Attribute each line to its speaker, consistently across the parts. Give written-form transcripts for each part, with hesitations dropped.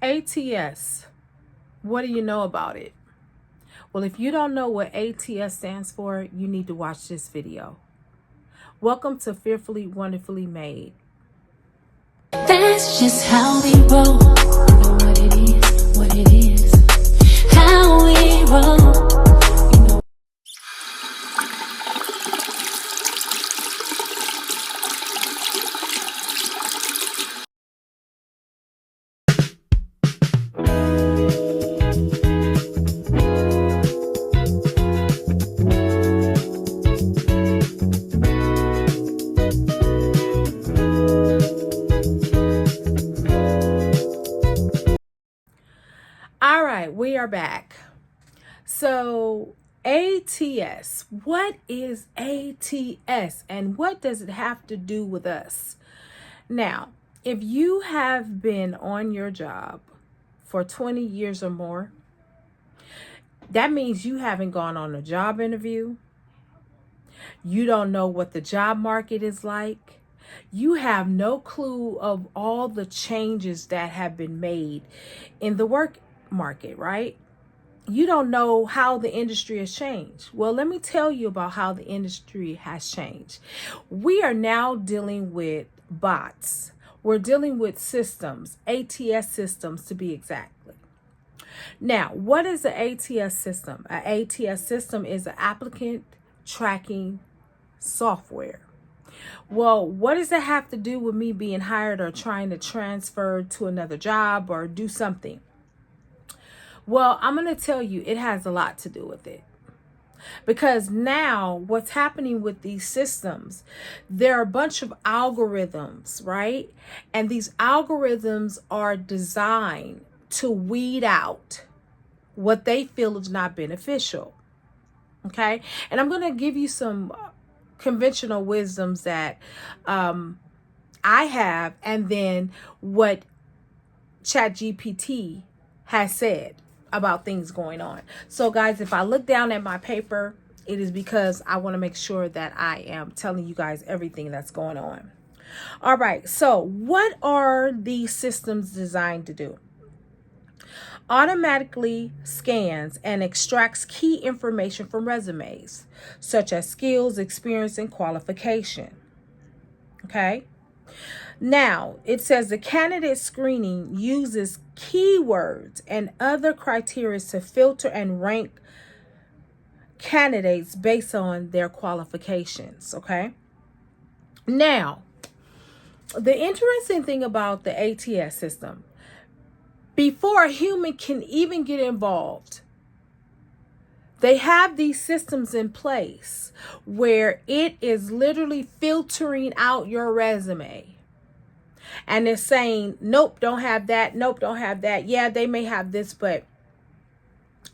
Speaker 1: ATS, what do you know about it? Well, if you don't know what ATS stands for, you need to watch this video. Welcome to Fearfully Wonderfully Made.
Speaker 2: That's just how we roll. You know what it is, how we roll.
Speaker 1: All right, we are back. So, ATS, what is ATS and what does it have to do with us? Now, if you have been on your job for 20 years or more, that means you haven't gone on a job interview. You don't know what the job market is like. You have no clue of all the changes that have been made in the work market, right? You don't know how the industry has changed. Well, let me tell you about how the industry has changed. We are now dealing with bots. We're dealing with systems, ATS systems to be exactly. Now, what is an ATS system? An ATS system is an applicant tracking software. Well, what does that have to do with me being hired or trying to transfer to another job or do something? Well, I'm going to tell you, it has a lot to do with it. Because now what's happening with these systems, there are a bunch of algorithms, right? And these algorithms are designed to weed out what they feel is not beneficial. Okay. And I'm going to give you some conventional wisdoms that I have, and then what ChatGPT has said about things going on. So guys, if I look down at my paper, it is because I want to make sure that I am telling you guys everything that's going on. All right. So what are these systems designed to do? Automatically scans and extracts key information from resumes, such as skills, experience, and qualification. Okay. Now, it says the candidate screening uses keywords and other criteria to filter and rank candidates based on their qualifications. Okay. Now, the interesting thing about the ATS system, before a human can even get involved, they have these systems in place where it is literally filtering out your resume. And it's saying, nope, don't have that. Nope, don't have that. Yeah, they may have this, but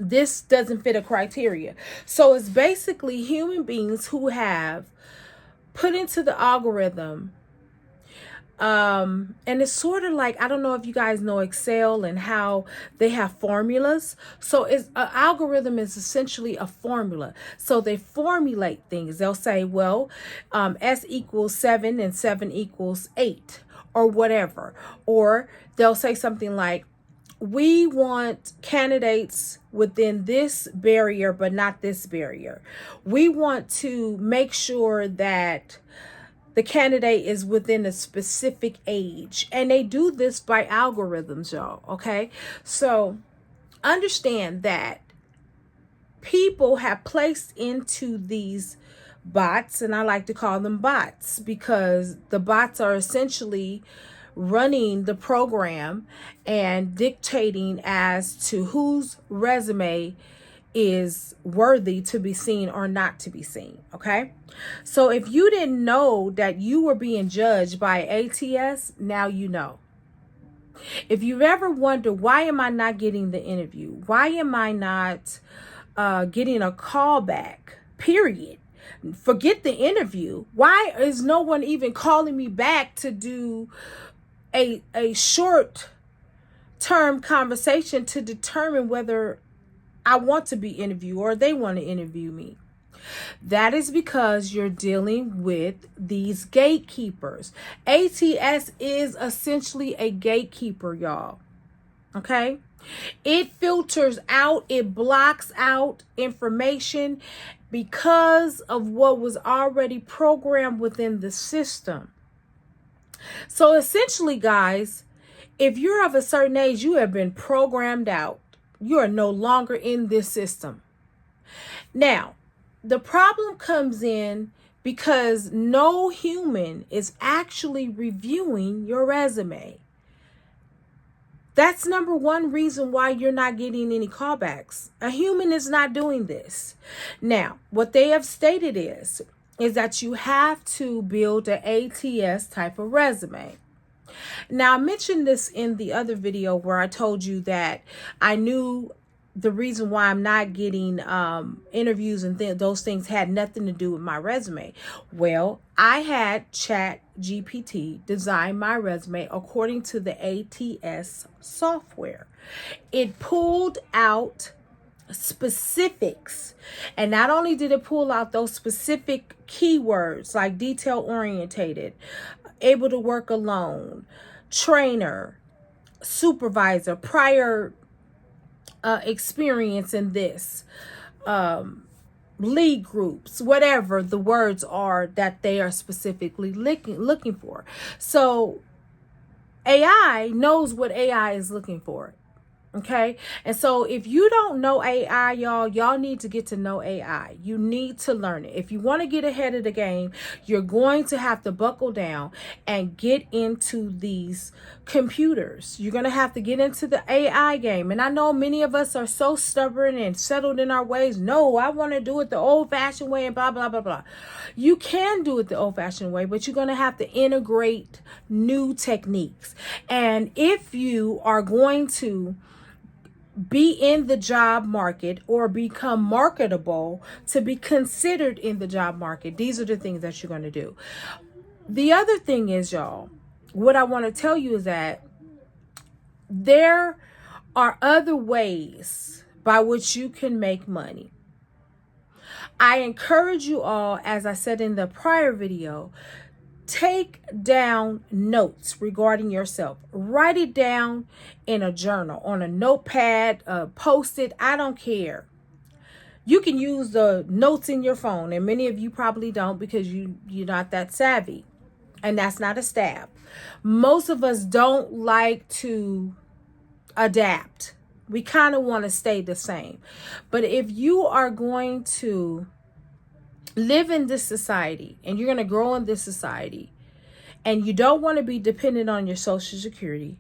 Speaker 1: this doesn't fit a criteria. So it's basically human beings who have put into the algorithm. And it's sort of like, I don't know if you guys know Excel and how they have formulas. So it's an algorithm is essentially a formula. So they formulate things. They'll say, well, S equals 7 and 7 equals 8 or whatever. Or they'll say something like, we want candidates within this barrier, but not this barrier. We want to make sure that the candidate is within a specific age. And they do this by algorithms, y'all. Okay. So understand that people have placed into these bots, and I like to call them bots because the bots are essentially running the program and dictating as to whose resume is worthy to be seen or not to be seen. Okay. So if you didn't know that you were being judged by ATS, now you know. If you've ever wondered, why am I not getting the interview? Why am I not getting a call back? Period. Forget the interview. Why is no one even calling me back to do a short term conversation to determine whether I want to be interviewed or they want to interview me? That is because you're dealing with these gatekeepers. ATS is essentially a gatekeeper, y'all. Okay. It filters out, it blocks out information because of what was already programmed within the system. So essentially, guys, if you're of a certain age, you have been programmed out. You are no longer in this system. Now, the problem comes in because no human is actually reviewing your resume. That's number one reason why you're not getting any callbacks. A human is not doing this. Now, what they have stated is that you have to build an ATS type of resume. Now, I mentioned this in the other video where I told you that I knew the reason why I'm not getting interviews and those things had nothing to do with my resume. Well, I had ChatGPT design my resume according to the ATS software. It pulled out specifics, and not only did it pull out those specific keywords like detail orientated, able to work alone, trainer, supervisor, prior experience in this, lead groups, whatever the words are that they are specifically looking for. So AI knows what AI is looking for. Okay. And so if you don't know AI, y'all need to get to know AI. You need to learn it. If you want to get ahead of the game, you're going to have to buckle down and get into these computers. You're going to have to get into the AI game. And I know many of us are so stubborn and settled in our ways. No, I want to do it the old fashioned way and blah, blah, blah, blah. You can do it the old fashioned way, but you're going to have to integrate new techniques. And if you are going to be in the job market or become marketable to be considered in the job market, these are the things that you're going to do. The other thing is, y'all, what I want to tell you is that there are other ways by which you can make money. I encourage you all, as I said in the prior video, take down notes regarding yourself. Write it down in a journal, on a notepad, post it. I don't care. You can use the notes in your phone, and many of you probably don't because you're not that savvy. And that's not a stab. Most of us don't like to adapt. We kind of want to stay the same. But if you are going to live in this society and you're going to grow in this society, and you don't want to be dependent on your Social Security,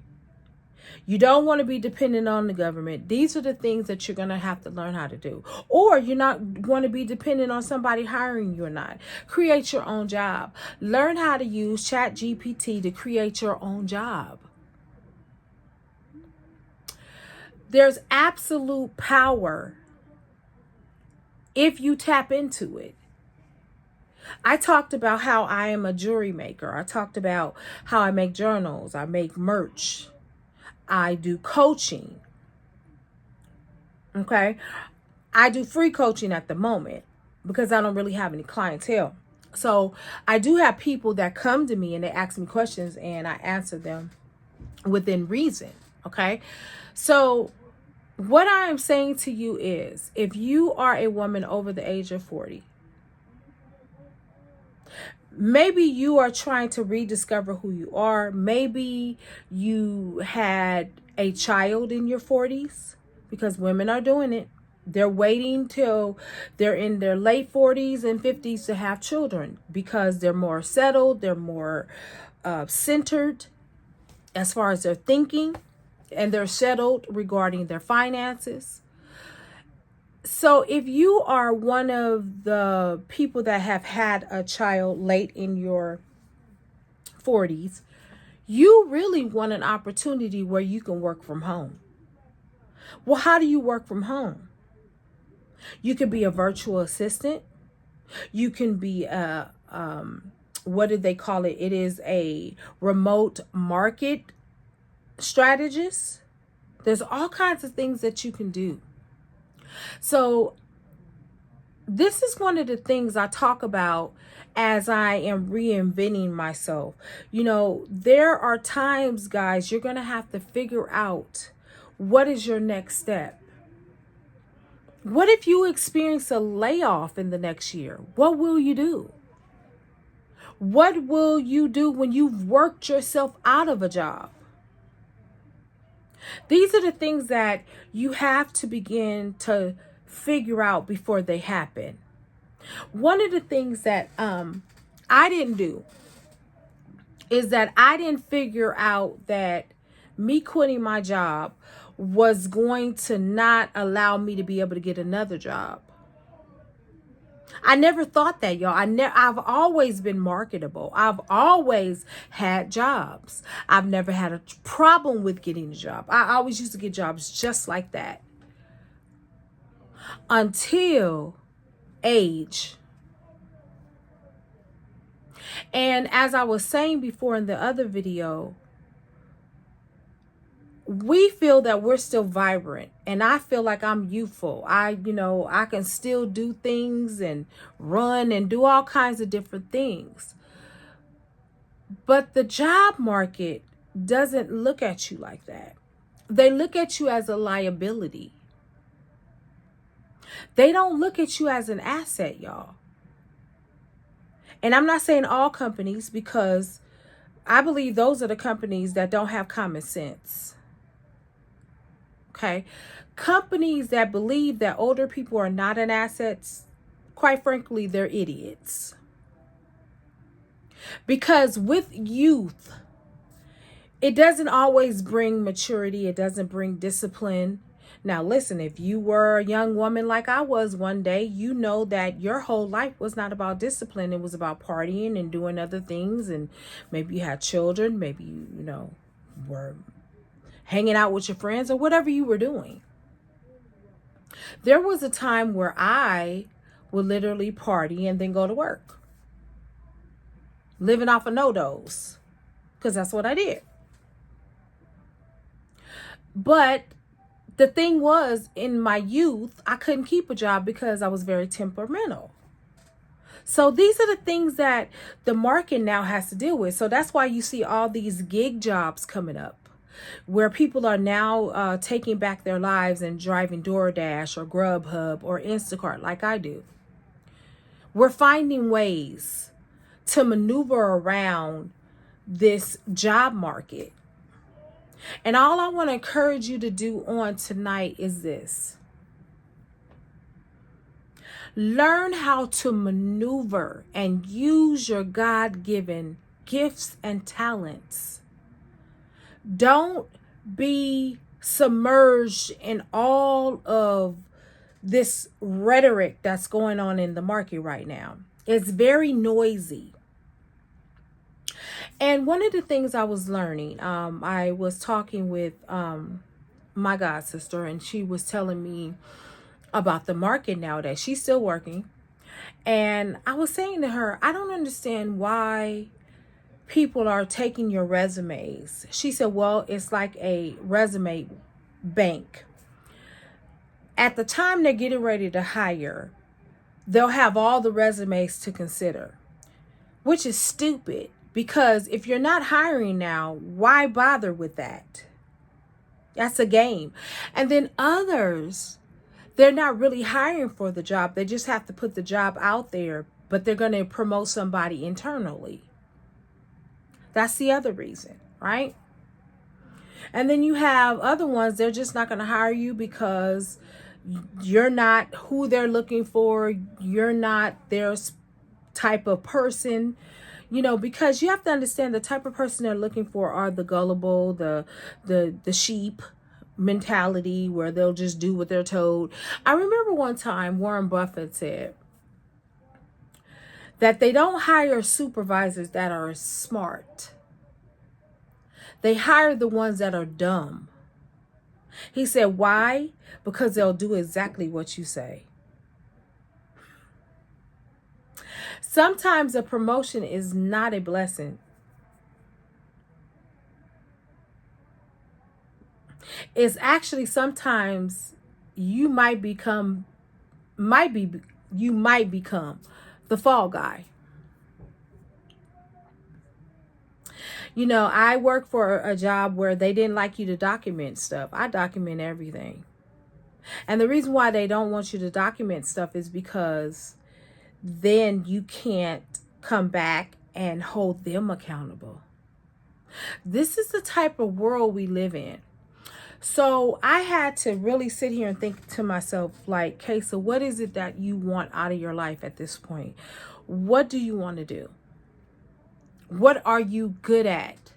Speaker 1: you don't want to be dependent on the government, these are the things that you're going to have to learn how to do. Or you're not going to be dependent on somebody hiring you or not. Create your own job. Learn how to use ChatGPT to create your own job. There's absolute power if you tap into it. I talked about how I am a jewelry maker. I talked about how I make journals. I make merch. I do coaching. Okay. I do free coaching at the moment because I don't really have any clientele. So I do have people that come to me and they ask me questions and I answer them within reason. Okay. So what I am saying to you is, if you are a woman over the age of 40, maybe you are trying to rediscover who you are. Maybe you had a child in your 40s, because women are doing it. They're waiting till they're in their late 40s and 50s to have children because they're more settled. They're more centered as far as their thinking, and they're settled regarding their finances. So if you are one of the people that have had a child late in your 40s, you really want an opportunity where you can work from home. Well, how do you work from home? You could be a virtual assistant. You can be a, what did they call it? It is a remote market strategist. There's all kinds of things that you can do. So this is one of the things I talk about as I am reinventing myself. You know, there are times, guys, you're going to have to figure out What is your next step? What if you experience a layoff in the next year? What will you do? What will you do when you've worked yourself out of a job? These are the things that you have to begin to figure out before they happen. One of the things that I didn't do is that I didn't figure out that me quitting my job was going to not allow me to be able to get another job. I never thought that, y'all. I've always been marketable. I've always had jobs. I've never had a problem with getting a job. I always used to get jobs just like that. Until age. And as I was saying before in the other video, we feel that we're still vibrant, and I feel like I'm youthful. I can still do things and run and do all kinds of different things. But the job market doesn't look at you like that. They look at you as a liability. They don't look at you as an asset, y'all. And I'm not saying all companies, because I believe those are the companies that don't have common sense. Okay. Companies that believe that older people are not an asset, quite frankly, they're idiots. Because with youth, it doesn't always bring maturity. It doesn't bring discipline. Now, listen, if you were a young woman like I was one day, you know that your whole life was not about discipline. It was about partying and doing other things. And maybe you had children. Maybe you were hanging out with your friends or whatever you were doing. There was a time where I would literally party and then go to work, living off of no-dos, because that's what I did. But the thing was, in my youth, I couldn't keep a job because I was very temperamental. So these are the things that the market now has to deal with. So that's why you see all these gig jobs coming up, where people are now taking back their lives and driving DoorDash or Grubhub or Instacart like I do. We're finding ways to maneuver around this job market. And all I want to encourage you to do on tonight is this. Learn how to maneuver and use your God-given gifts and talents. Don't be submerged in all of this rhetoric that's going on in the market right now. It's very noisy. And one of the things I was learning, I was talking with my god sister, and she was telling me about the market nowadays. She's still working. And I was saying to her, I don't understand why people are taking your resumes. She said, well, it's like a resume bank. At the time they're getting ready to hire, they'll have all the resumes to consider, which is stupid, because if you're not hiring now, why bother with that? That's a game. And then others, they're not really hiring for the job. They just have to put the job out there, but they're going to promote somebody internally. That's the other reason, right? And then you have other ones, they're just not going to hire you because you're not who they're looking for. You're not their type of person, because you have to understand the type of person they're looking for are the gullible, the sheep mentality, where they'll just do what they're told. I remember one time Warren Buffett said that they don't hire supervisors that are smart. They hire the ones that are dumb. He said, why? Because they'll do exactly what you say. Sometimes a promotion is not a blessing. It's actually sometimes you might become the fall guy. I work for a job where they didn't like you to document stuff. I document everything. And the reason why they don't want you to document stuff is because then you can't come back and hold them accountable. This is the type of world we live in. So I had to really sit here and think to myself, like, Kaysa, what is it that you want out of your life at this point? What do you want to do? What are you good at?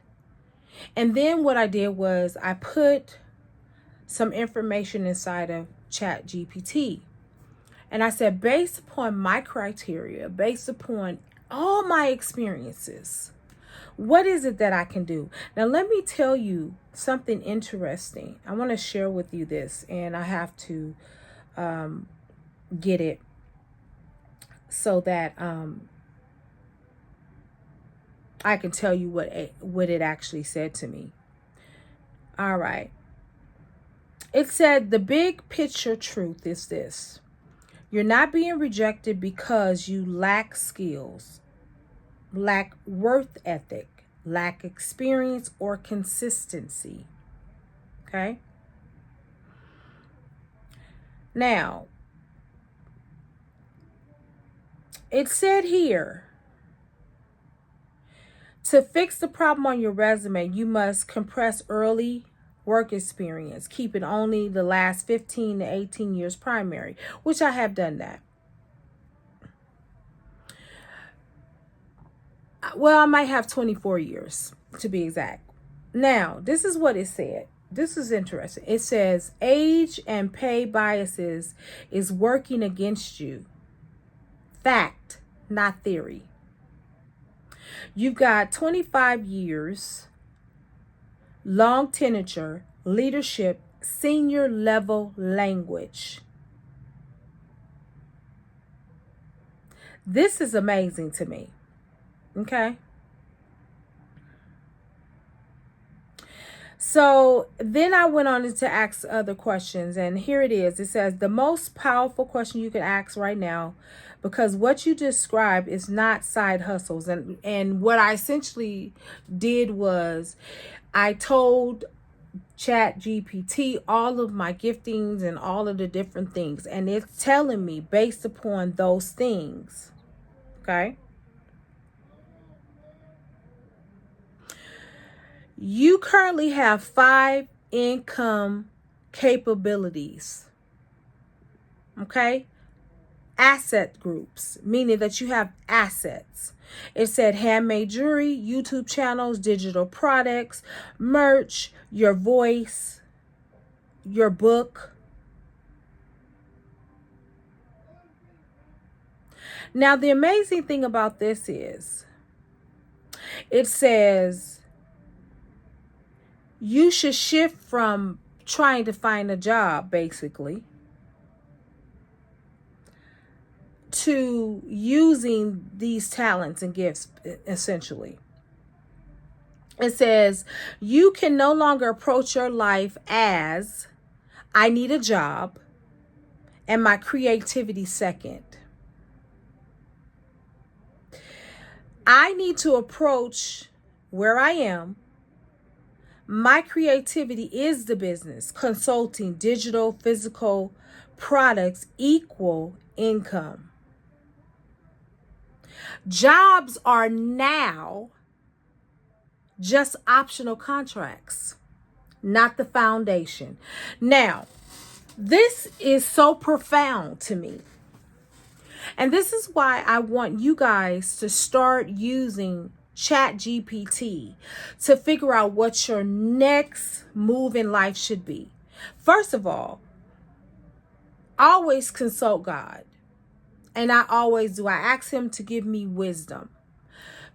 Speaker 1: And then what I did was I put some information inside of ChatGPT. And I said, based upon my criteria, based upon all my experiences, what is it that I can do? Now, let me tell you something interesting. I want to share with you this, and I have to get it so that I can tell you what it actually said to me. All right. It said the big picture truth is this. You're not being rejected because you lack skills, lack worth ethic, lack experience, or consistency. Okay? Now, it said here, to fix the problem on your resume, you must compress early work experience, keeping only the last 15 to 18 years primary, which I have done that. Well, I might have 24 years to be exact. Now, this is what it said. This is interesting. It says age and pay biases is working against you. Fact, not theory. You've got 25 years, long tenure, leadership, senior level language. This is amazing to me. Okay. So then I went on to ask other questions, and here it is. It says the most powerful question you can ask right now, because what you described is not side hustles. And what I essentially did was I told ChatGPT all of my giftings and all of the different things, and it's telling me based upon those things. Okay. You currently have 5 income capabilities. Okay? Asset groups, meaning that you have assets. It said handmade jewelry, YouTube channels, digital products, merch, your voice, your book. Now, the amazing thing about this is it says you should shift from trying to find a job, basically, to using these talents and gifts, essentially. It says you can no longer approach your life as I need a job and my creativity second. I need to approach where I am. My creativity is the business, consulting, digital, physical products equal income. Jobs are now just optional contracts, not the foundation. Now, this is so profound to me. And this is why I want you guys to start using ChatGPT to figure out what your next move in life should be. First of all, always consult God. And I always do. I ask him to give me wisdom.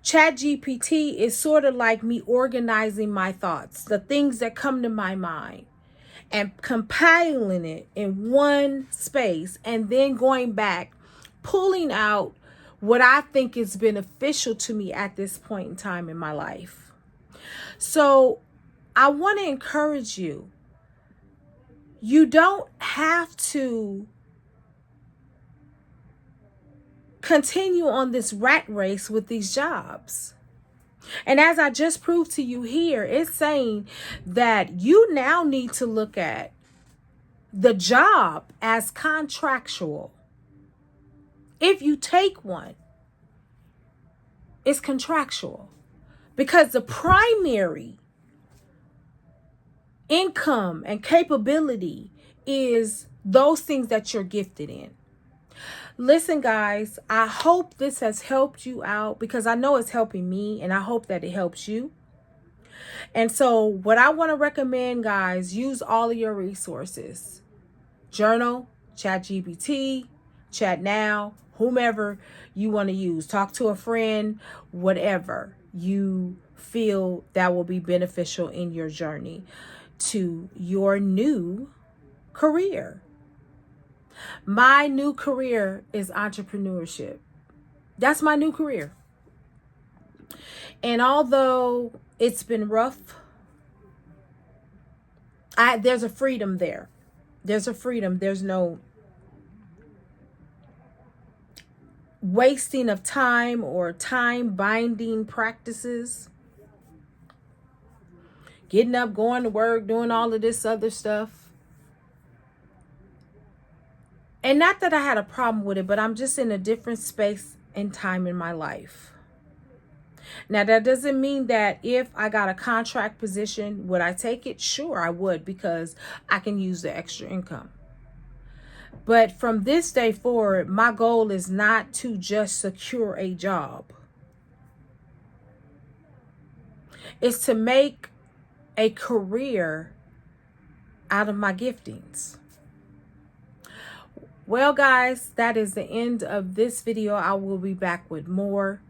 Speaker 1: ChatGPT is sort of like me organizing my thoughts, the things that come to my mind, and compiling it in one space, and then going back, pulling out what I think is beneficial to me at this point in time in my life. So I want to encourage you. You don't have to continue on this rat race with these jobs. And as I just proved to you here, it's saying that you now need to look at the job as contractual. If you take one, it's contractual, because the primary income and capability is those things that you're gifted in. Listen, guys, I hope this has helped you out, because I know it's helping me, and I hope that it helps you. And so what I want to recommend, guys, use all of your resources. Journal, ChatGPT, Chat Now, whomever you want to use. Talk to a friend, whatever you feel that will be beneficial in your journey to your new career. My new career is entrepreneurship. That's my new career. And although it's been rough, there's a freedom there. There's a freedom. There's no wasting of time or time binding practices. Getting up, going to work, doing all of this other stuff. And not that I had a problem with it, but I'm just in a different space and time in my life. Now, that doesn't mean that if I got a contract position, would I take it? Sure, I would, because I can use the extra income. But from this day forward, my goal is not to just secure a job. It's to make a career out of my giftings. Well, guys, that is the end of this video. I will be back with more.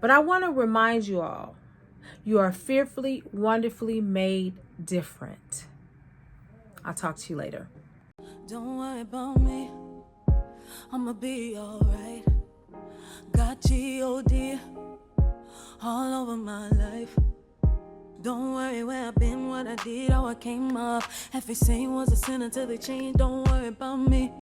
Speaker 1: But I want to remind you all, you are fearfully, wonderfully made different. I'll talk to you later.
Speaker 2: Don't worry about me, I'ma be alright. Got G-O-D all over my life. Don't worry where I've been, what I did, how I came up. Everything was a sin until they changed. Don't worry about me.